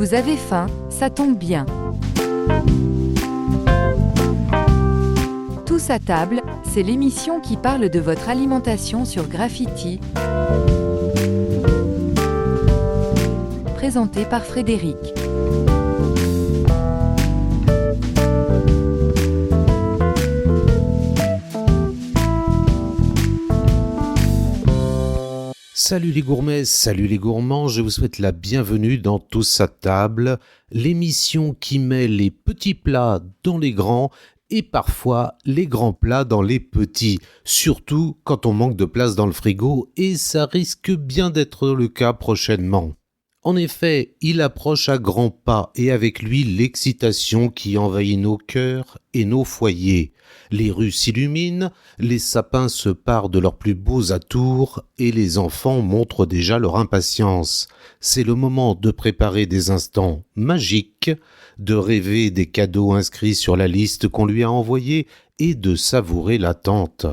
Vous avez faim, ça tombe bien. Tous à table, c'est l'émission qui parle de votre alimentation sur Graffiti. Présentée par Frédéric. Salut les gourmets, salut les gourmands, je vous souhaite la bienvenue dans Tous à table, l'émission qui met les petits plats dans les grands et parfois les grands plats dans les petits, surtout quand on manque de place dans le frigo et ça risque bien d'être le cas prochainement. En effet, il approche à grands pas et avec lui l'excitation qui envahit nos cœurs et nos foyers. Les rues s'illuminent, les sapins se parent de leurs plus beaux atours et les enfants montrent déjà leur impatience. C'est le moment de préparer des instants magiques, de rêver des cadeaux inscrits sur la liste qu'on lui a envoyée et de savourer l'attente.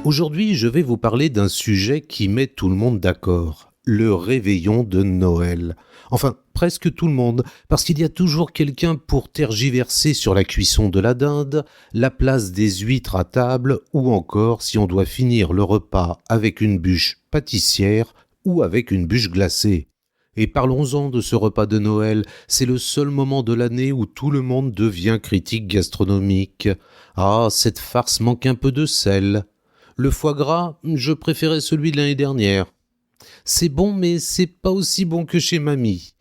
Aujourd'hui, je vais vous parler d'un sujet qui met tout le monde d'accord, le réveillon de Noël. Enfin, presque tout le monde, parce qu'il y a toujours quelqu'un pour tergiverser sur la cuisson de la dinde, la place des huîtres à table, ou encore si on doit finir le repas avec une bûche pâtissière ou avec une bûche glacée. Et parlons-en de ce repas de Noël, c'est le seul moment de l'année où tout le monde devient critique gastronomique. Ah, cette farce manque un peu de sel. Le foie gras, je préférais celui de l'année dernière. C'est bon, mais c'est pas aussi bon que chez mamie.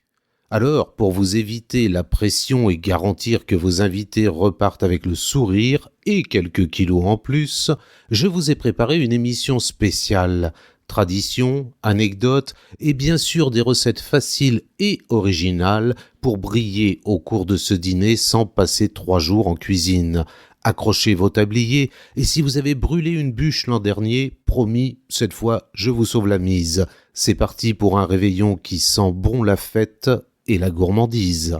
Alors, pour vous éviter la pression et garantir que vos invités repartent avec le sourire et quelques kilos en plus, je vous ai préparé une émission spéciale. Traditions, anecdotes et bien sûr des recettes faciles et originales pour briller au cours de ce dîner sans passer 3 jours en cuisine. Accrochez vos tabliers et si vous avez brûlé une bûche l'an dernier, promis, cette fois je vous sauve la mise. C'est parti pour un réveillon qui sent bon la fête et la gourmandise.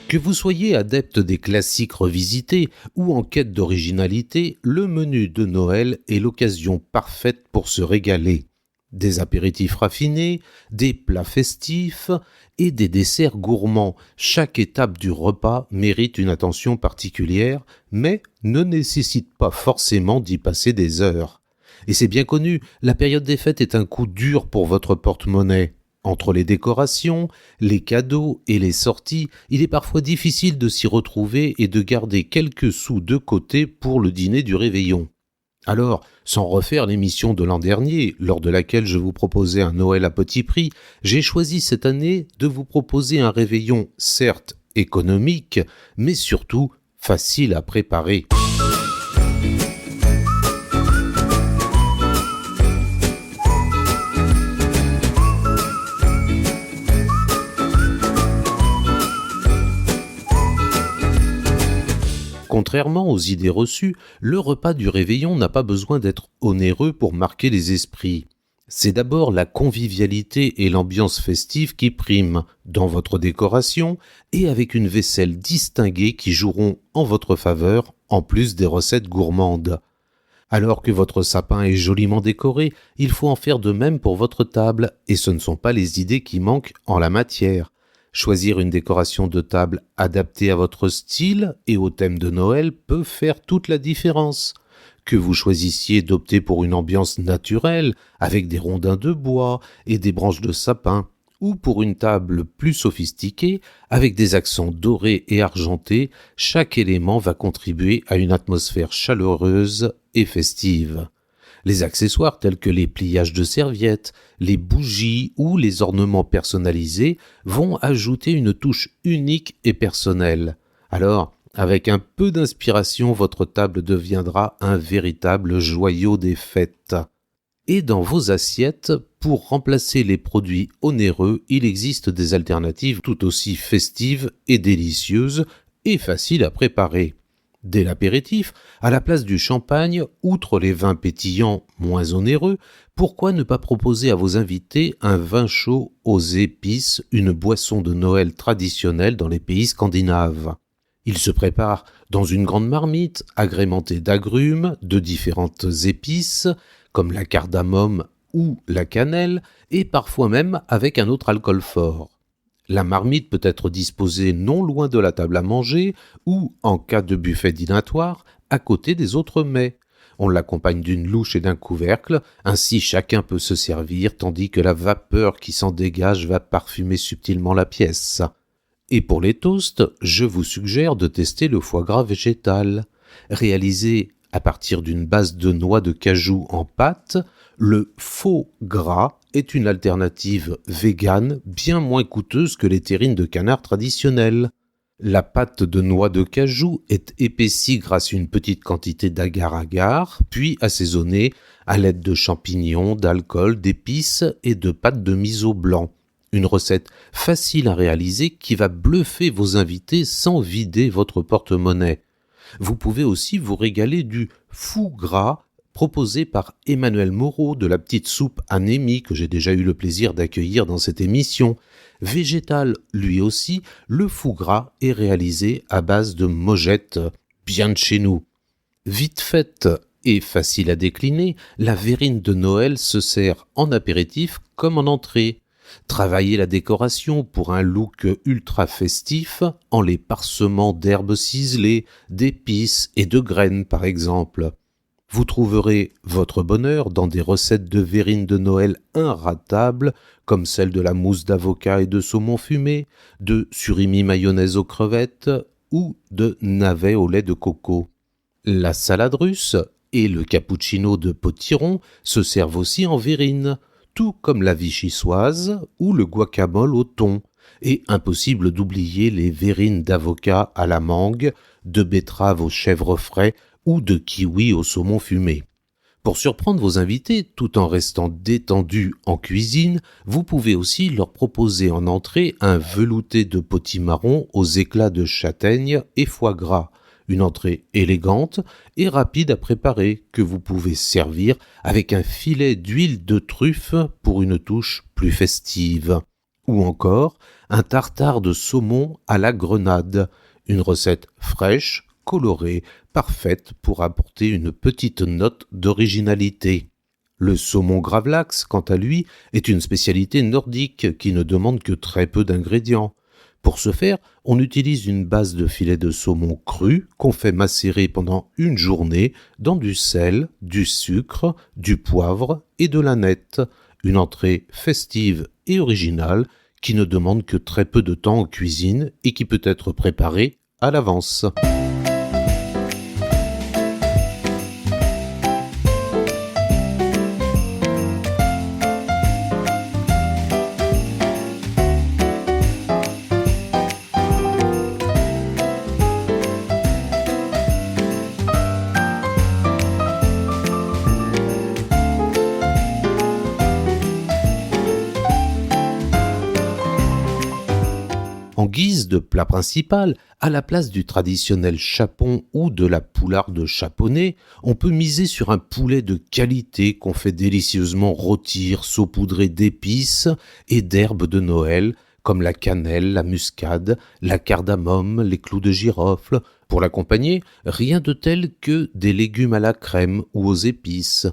Que vous soyez adepte des classiques revisités ou en quête d'originalité, le menu de Noël est l'occasion parfaite pour se régaler. Des apéritifs raffinés, des plats festifs et des desserts gourmands. Chaque étape du repas mérite une attention particulière, mais ne nécessite pas forcément d'y passer des heures. Et c'est bien connu, la période des fêtes est un coup dur pour votre porte-monnaie. Entre les décorations, les cadeaux et les sorties, il est parfois difficile de s'y retrouver et de garder quelques sous de côté pour le dîner du réveillon. Alors, sans refaire l'émission de l'an dernier, lors de laquelle je vous proposais un Noël à petit prix, j'ai choisi cette année de vous proposer un réveillon certes économique, mais surtout facile à préparer. Contrairement aux idées reçues, le repas du réveillon n'a pas besoin d'être onéreux pour marquer les esprits. C'est d'abord la convivialité et l'ambiance festive qui priment dans votre décoration et avec une vaisselle distinguée qui joueront en votre faveur en plus des recettes gourmandes. Alors que votre sapin est joliment décoré, il faut en faire de même pour votre table et ce ne sont pas les idées qui manquent en la matière. Choisir une décoration de table adaptée à votre style et au thème de Noël peut faire toute la différence. Que vous choisissiez d'opter pour une ambiance naturelle, avec des rondins de bois et des branches de sapin, ou pour une table plus sophistiquée, avec des accents dorés et argentés, chaque élément va contribuer à une atmosphère chaleureuse et festive. Les accessoires tels que les pliages de serviettes, les bougies ou les ornements personnalisés vont ajouter une touche unique et personnelle. Alors, avec un peu d'inspiration, votre table deviendra un véritable joyau des fêtes. Et dans vos assiettes, pour remplacer les produits onéreux, il existe des alternatives tout aussi festives et délicieuses et faciles à préparer. Dès l'apéritif, à la place du champagne, outre les vins pétillants moins onéreux, pourquoi ne pas proposer à vos invités un vin chaud aux épices, une boisson de Noël traditionnelle dans les pays scandinaves? Il se prépare dans une grande marmite agrémentée d'agrumes, de différentes épices, comme la cardamome ou la cannelle, et parfois même avec un autre alcool fort. La marmite peut être disposée non loin de la table à manger ou, en cas de buffet dînatoire, à côté des autres mets. On l'accompagne d'une louche et d'un couvercle, ainsi chacun peut se servir tandis que la vapeur qui s'en dégage va parfumer subtilement la pièce. Et pour les toasts, je vous suggère de tester le foie gras végétal. Réalisé à partir d'une base de noix de cajou en pâte, le faux gras est une alternative végane bien moins coûteuse que les terrines de canard traditionnelles. La pâte de noix de cajou est épaissie grâce à une petite quantité d'agar-agar, puis assaisonnée à l'aide de champignons, d'alcool, d'épices et de pâte de miso blanc. Une recette facile à réaliser qui va bluffer vos invités sans vider votre porte-monnaie. Vous pouvez aussi vous régaler du fou gras proposé par Emmanuel Moreau de la petite soupe anémie que j'ai déjà eu le plaisir d'accueillir dans cette émission. Végétal lui aussi, le fou gras est réalisé à base de mojettes, bien de chez nous. Vite faite et facile à décliner, la verrine de Noël se sert en apéritif comme en entrée. Travaillez la décoration pour un look ultra festif en les parsemant d'herbes ciselées, d'épices et de graines par exemple. Vous trouverez votre bonheur dans des recettes de verrine de Noël inratables, comme celle de la mousse d'avocat et de saumon fumé, de surimi mayonnaise aux crevettes ou de navets au lait de coco. La salade russe et le cappuccino de potiron se servent aussi en verrine, tout comme la vichysoise ou le guacamole au thon. Et impossible d'oublier les verrines d'avocat à la mangue, de betterave au chèvre frais ou de kiwi au saumon fumé. Pour surprendre vos invités tout en restant détendus en cuisine, vous pouvez aussi leur proposer en entrée un velouté de potimarron aux éclats de châtaigne et foie gras, une entrée élégante et rapide à préparer que vous pouvez servir avec un filet d'huile de truffe pour une touche plus festive. Ou encore un tartare de saumon à la grenade, une recette fraîche, colorée, parfaite pour apporter une petite note d'originalité. Le saumon gravlax, quant à lui, est une spécialité nordique qui ne demande que très peu d'ingrédients. Pour ce faire, on utilise une base de filet de saumon cru qu'on fait macérer pendant une journée dans du sel, du sucre, du poivre et de l'aneth. Une entrée festive et originale qui ne demande que très peu de temps en cuisine et qui peut être préparée à l'avance. En guise de plat principal, à la place du traditionnel chapon ou de la poularde chaponnée, on peut miser sur un poulet de qualité qu'on fait délicieusement rôtir, saupoudré d'épices et d'herbes de Noël, comme la cannelle, la muscade, la cardamome, les clous de girofle. Pour l'accompagner, rien de tel que des légumes à la crème ou aux épices.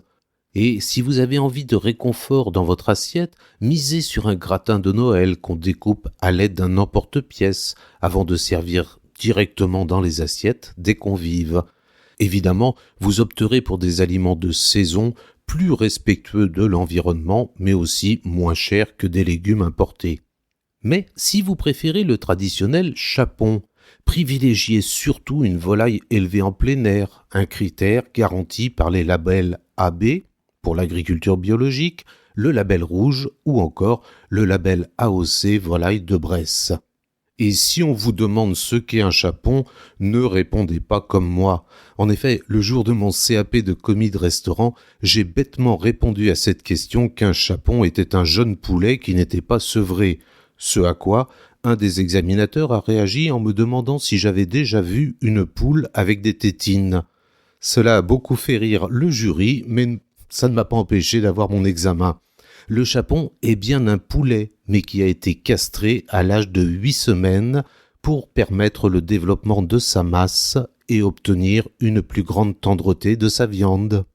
Et si vous avez envie de réconfort dans votre assiette, misez sur un gratin de Noël qu'on découpe à l'aide d'un emporte-pièce avant de servir directement dans les assiettes des convives. Évidemment, vous opterez pour des aliments de saison plus respectueux de l'environnement, mais aussi moins chers que des légumes importés. Mais si vous préférez le traditionnel chapon, privilégiez surtout une volaille élevée en plein air, un critère garanti par les labels AB, pour l'agriculture biologique, le label rouge ou encore le label AOC volaille de Bresse. Et si on vous demande ce qu'est un chapon, ne répondez pas comme moi. En effet, le jour de mon CAP de commis de restaurant, j'ai bêtement répondu à cette question qu'un chapon était un jeune poulet qui n'était pas sevré. Ce à quoi un des examinateurs a réagi en me demandant si j'avais déjà vu une poule avec des tétines. Cela a beaucoup fait rire le jury, mais ça ne m'a pas empêché d'avoir mon examen. Le chapon est bien un poulet, mais qui a été castré à l'âge de 8 semaines pour permettre le développement de sa masse et obtenir une plus grande tendreté de sa viande.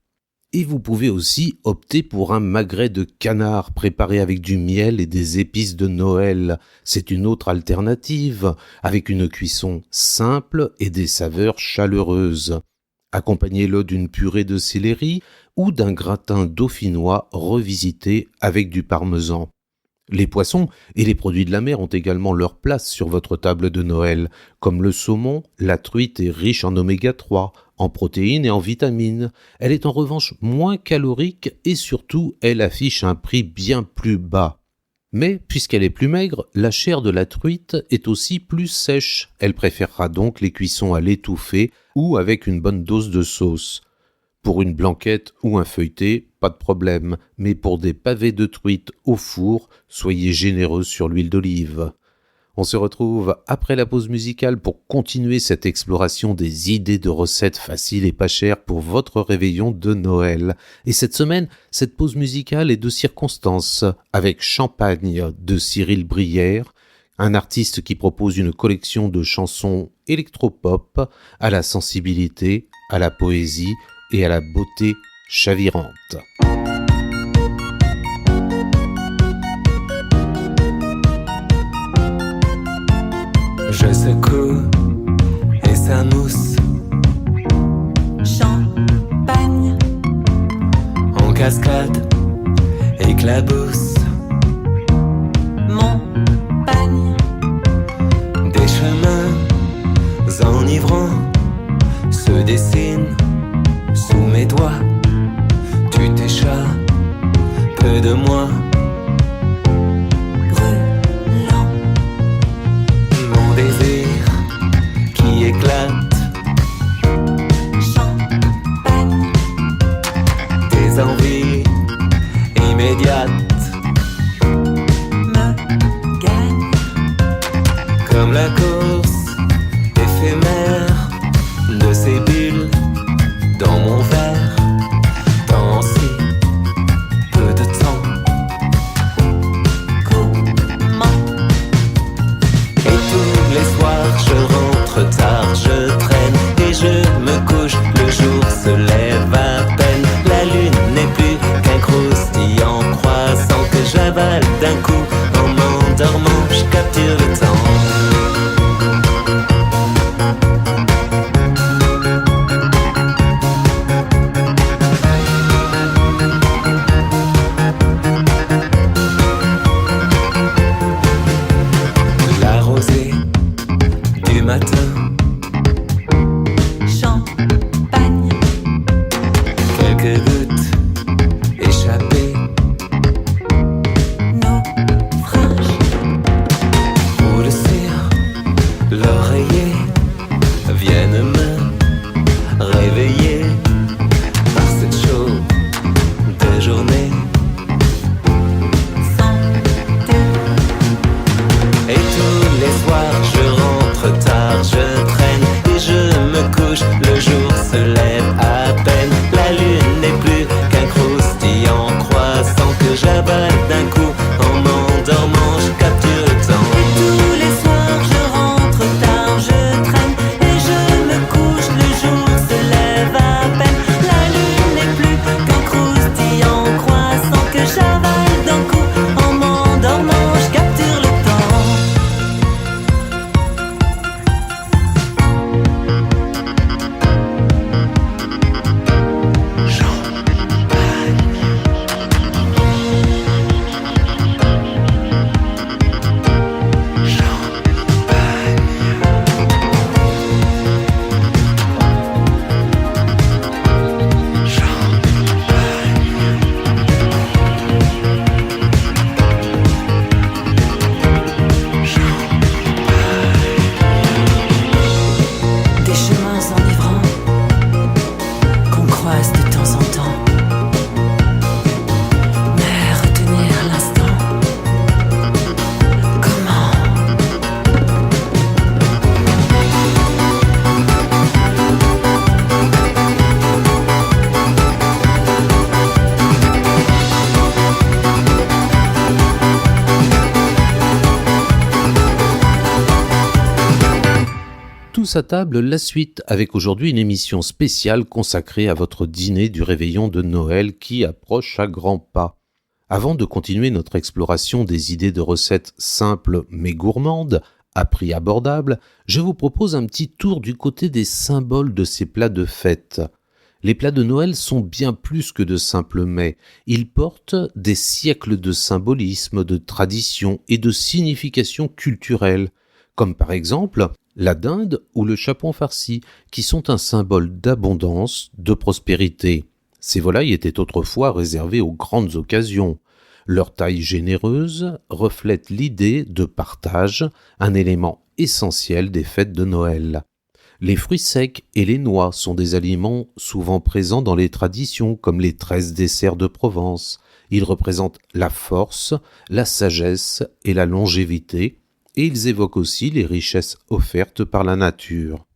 Et vous pouvez aussi opter pour un magret de canard préparé avec du miel et des épices de Noël. C'est une autre alternative, avec une cuisson simple et des saveurs chaleureuses. Accompagnez-le d'une purée de céleri ou d'un gratin dauphinois revisité avec du parmesan. Les poissons et les produits de la mer ont également leur place sur votre table de Noël, comme le saumon. La truite est riche en oméga 3, en protéines et en vitamines. Elle est en revanche moins calorique et surtout elle affiche un prix bien plus bas. Mais puisqu'elle est plus maigre, la chair de la truite est aussi plus sèche. Elle préférera donc les cuissons à l'étouffée ou avec une bonne dose de sauce. Pour une blanquette ou un feuilleté, pas de problème, mais pour des pavés de truite au four, soyez généreux sur l'huile d'olive. On se retrouve après la pause musicale pour continuer cette exploration des idées de recettes faciles et pas chères pour votre réveillon de Noël. Et cette semaine, cette pause musicale est de circonstance, avec Champagne de Cyril Brière, un artiste qui propose une collection de chansons électropop à la sensibilité, à la poésie et à la beauté chavirante. Je secoue et ça mousse. Champagne En cascade, éclabousse. Montagne Des chemins enivrants se dessinent sous mes doigts. Tu t'échappes de moi. brûlant Mon désir qui éclate. Champagne Des envies immédiates. me gagne Comme la course éphémère de ces bulles dans mon verre. Dans si peu de temps, à table, la suite avec aujourd'hui une émission spéciale consacrée à votre dîner du réveillon de Noël qui approche à grands pas. Avant de continuer notre exploration des idées de recettes simples mais gourmandes, à prix abordable, je vous propose un petit tour du côté des symboles de ces plats de fête. Les plats de Noël sont bien plus que de simples mets. Ils portent des siècles de symbolisme, de tradition et de signification culturelle, comme par exemple la dinde ou le chapon farci, qui sont un symbole d'abondance, de prospérité. Ces volailles étaient autrefois réservées aux grandes occasions. Leur taille généreuse reflète l'idée de partage, un élément essentiel des fêtes de Noël. Les fruits secs et les noix sont des aliments souvent présents dans les traditions, comme les 13 desserts de Provence. Ils représentent la force, la sagesse et la longévité, et ils évoquent aussi les richesses offertes par la nature.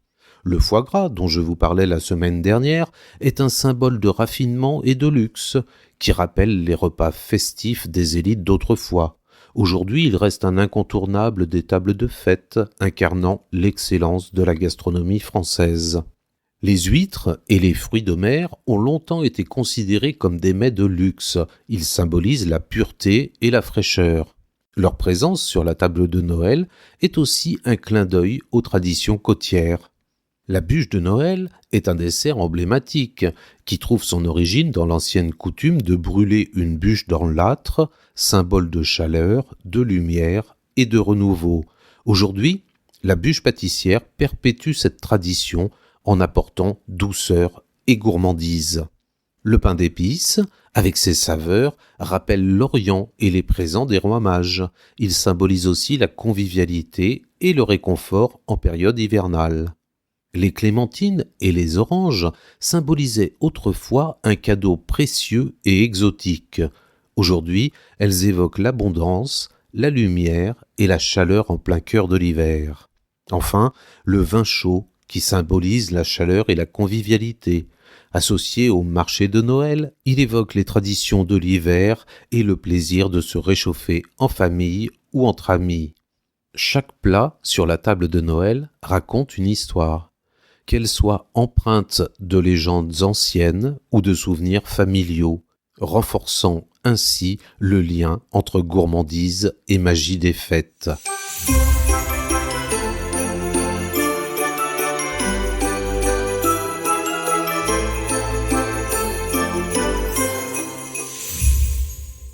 Le foie gras, dont je vous parlais la semaine dernière, est un symbole de raffinement et de luxe, qui rappelle les repas festifs des élites d'autrefois. Aujourd'hui, il reste un incontournable des tables de fête, incarnant l'excellence de la gastronomie française. Les huîtres et les fruits de mer ont longtemps été considérés comme des mets de luxe. Ils symbolisent la pureté et la fraîcheur. Leur présence sur la table de Noël est aussi un clin d'œil aux traditions côtières. La bûche de Noël est un dessert emblématique qui trouve son origine dans l'ancienne coutume de brûler une bûche dans l'âtre, symbole de chaleur, de lumière et de renouveau. Aujourd'hui, la bûche pâtissière perpétue cette tradition en apportant douceur et gourmandise. Le pain d'épices, avec ses saveurs, rappelle l'Orient et les présents des rois mages. Il symbolise aussi la convivialité et le réconfort en période hivernale. Les clémentines et les oranges symbolisaient autrefois un cadeau précieux et exotique. Aujourd'hui, elles évoquent l'abondance, la lumière et la chaleur en plein cœur de l'hiver. Enfin, le vin chaud qui symbolise la chaleur et la convivialité. Associé au marché de Noël, il évoque les traditions de l'hiver et le plaisir de se réchauffer en famille ou entre amis. Chaque plat sur la table de Noël raconte une histoire. Qu'elle soit empreinte de légendes anciennes ou de souvenirs familiaux, renforçant ainsi le lien entre gourmandise et magie des fêtes.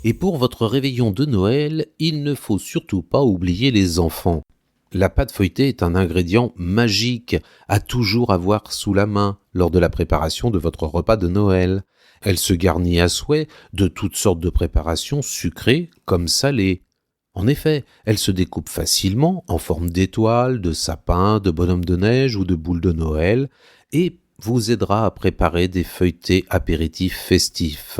Et pour votre réveillon de Noël, il ne faut surtout pas oublier les enfants. La pâte feuilletée est un ingrédient magique à toujours avoir sous la main lors de la préparation de votre repas de Noël. Elle se garnit à souhait de toutes sortes de préparations sucrées comme salées. En effet, elle se découpe facilement en forme d'étoiles, de sapins, de bonhommes de neige ou de boules de Noël et vous aidera à préparer des feuilletés apéritifs festifs.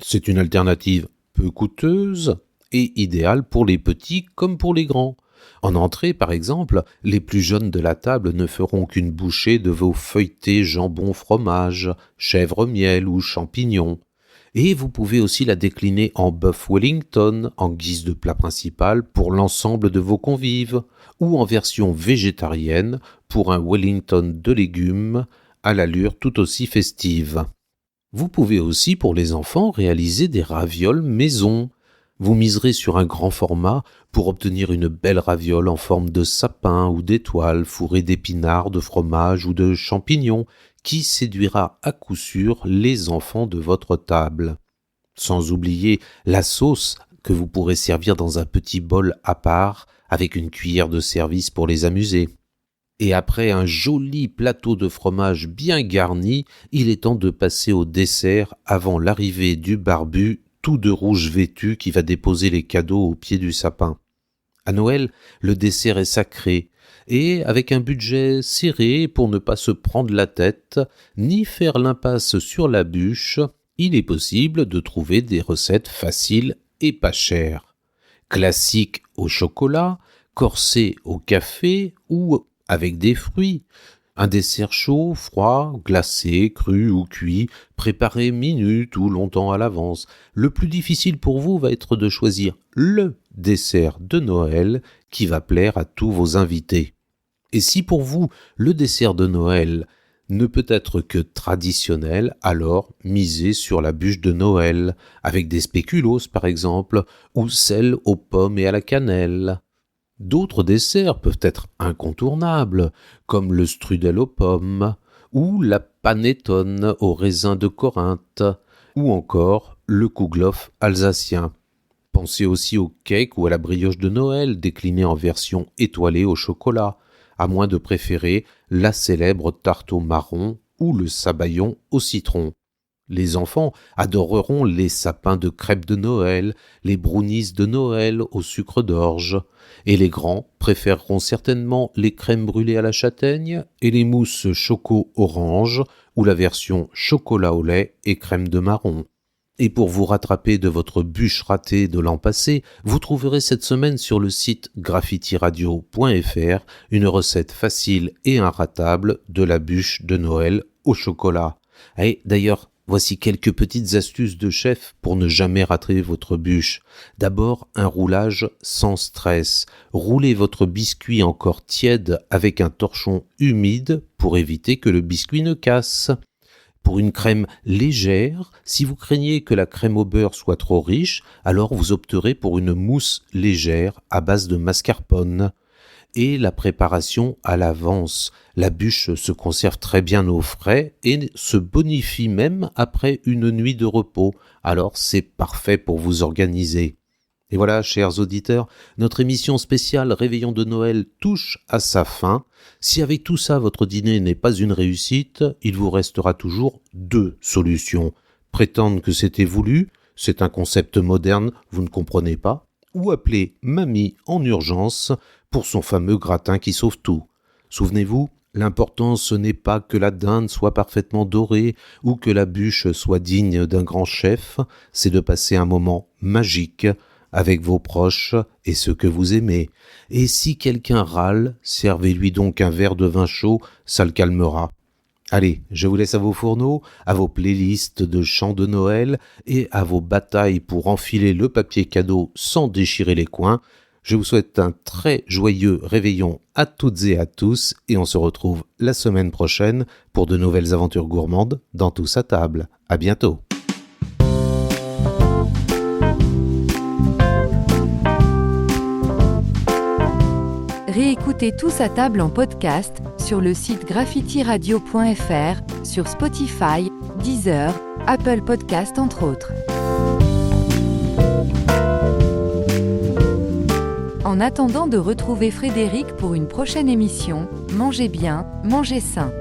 C'est une alternative peu coûteuse et idéale pour les petits comme pour les grands. En entrée, par exemple, les plus jeunes de la table ne feront qu'une bouchée de vos feuilletés jambon fromage, chèvre miel ou champignons. Et vous pouvez aussi la décliner en bœuf Wellington en guise de plat principal pour l'ensemble de vos convives, ou en version végétarienne pour un Wellington de légumes à l'allure tout aussi festive. Vous pouvez aussi pour les enfants réaliser des ravioles maison. Vous miserez sur un grand format pour obtenir une belle raviole en forme de sapin ou d'étoile fourrée d'épinards, de fromage ou de champignons qui séduira à coup sûr les enfants de votre table. Sans oublier la sauce que vous pourrez servir dans un petit bol à part avec une cuillère de service pour les amuser. Et après un joli plateau de fromage bien garni, il est temps de passer au dessert avant l'arrivée du barbu tout de rouge vêtu qui va déposer les cadeaux au pied du sapin. À Noël, le dessert est sacré, et avec un budget serré pour ne pas se prendre la tête, ni faire l'impasse sur la bûche, il est possible de trouver des recettes faciles et pas chères. Classiques au chocolat, corsés au café ou avec des fruits. Un dessert chaud, froid, glacé, cru ou cuit, préparé minutes ou longtemps à l'avance. Le plus difficile pour vous va être de choisir le dessert de Noël qui va plaire à tous vos invités. Et si pour vous, le dessert de Noël ne peut être que traditionnel, alors misez sur la bûche de Noël, avec des spéculoos par exemple, ou celle aux pommes et à la cannelle. D'autres desserts peuvent être incontournables, comme le strudel aux pommes, ou la panettone aux raisins de Corinthe, ou encore le kouglof alsacien. Pensez aussi au cake ou à la brioche de Noël déclinée en version étoilée au chocolat, à moins de préférer la célèbre tarte au marron ou le sabayon au citron. Les enfants adoreront les sapins de crêpes de Noël, les brownies de Noël au sucre d'orge, et les grands préféreront certainement les crèmes brûlées à la châtaigne et les mousses choco-orange ou la version chocolat au lait et crème de marron. Et pour vous rattraper de votre bûche ratée de l'an passé, vous trouverez cette semaine sur le site graffitiradio.fr une recette facile et inratable de la bûche de Noël au chocolat. Et d'ailleurs, voici quelques petites astuces de chef pour ne jamais rater votre bûche. D'abord, un roulage sans stress. Roulez votre biscuit encore tiède avec un torchon humide pour éviter que le biscuit ne casse. Pour une crème légère, si vous craignez que la crème au beurre soit trop riche, alors vous opterez pour une mousse légère à base de mascarpone. Et la préparation à l'avance. La bûche se conserve très bien au frais et se bonifie même après une nuit de repos. Alors c'est parfait pour vous organiser. Et voilà, chers auditeurs, notre émission spéciale Réveillon de Noël touche à sa fin. Si avec tout ça votre dîner n'est pas une réussite, il vous restera toujours 2 solutions. Prétendre que c'était voulu, c'est un concept moderne, vous ne comprenez pas, ou appeler mamie en urgence pour son fameux gratin qui sauve tout. Souvenez-vous, l'important ce n'est pas que la dinde soit parfaitement dorée ou que la bûche soit digne d'un grand chef, c'est de passer un moment magique avec vos proches et ceux que vous aimez. Et si quelqu'un râle, servez-lui donc un verre de vin chaud, ça le calmera. Allez, je vous laisse à vos fourneaux, à vos playlists de chants de Noël et à vos batailles pour enfiler le papier cadeau sans déchirer les coins. Je vous souhaite un très joyeux réveillon à toutes et à tous et on se retrouve la semaine prochaine pour de nouvelles aventures gourmandes dans Tous à table. À bientôt. Réécoutez Tous à table en podcast sur le site graffitiradio.fr, sur Spotify, Deezer, Apple Podcast entre autres. En attendant de retrouver Frédéric pour une prochaine émission, mangez bien, mangez sain.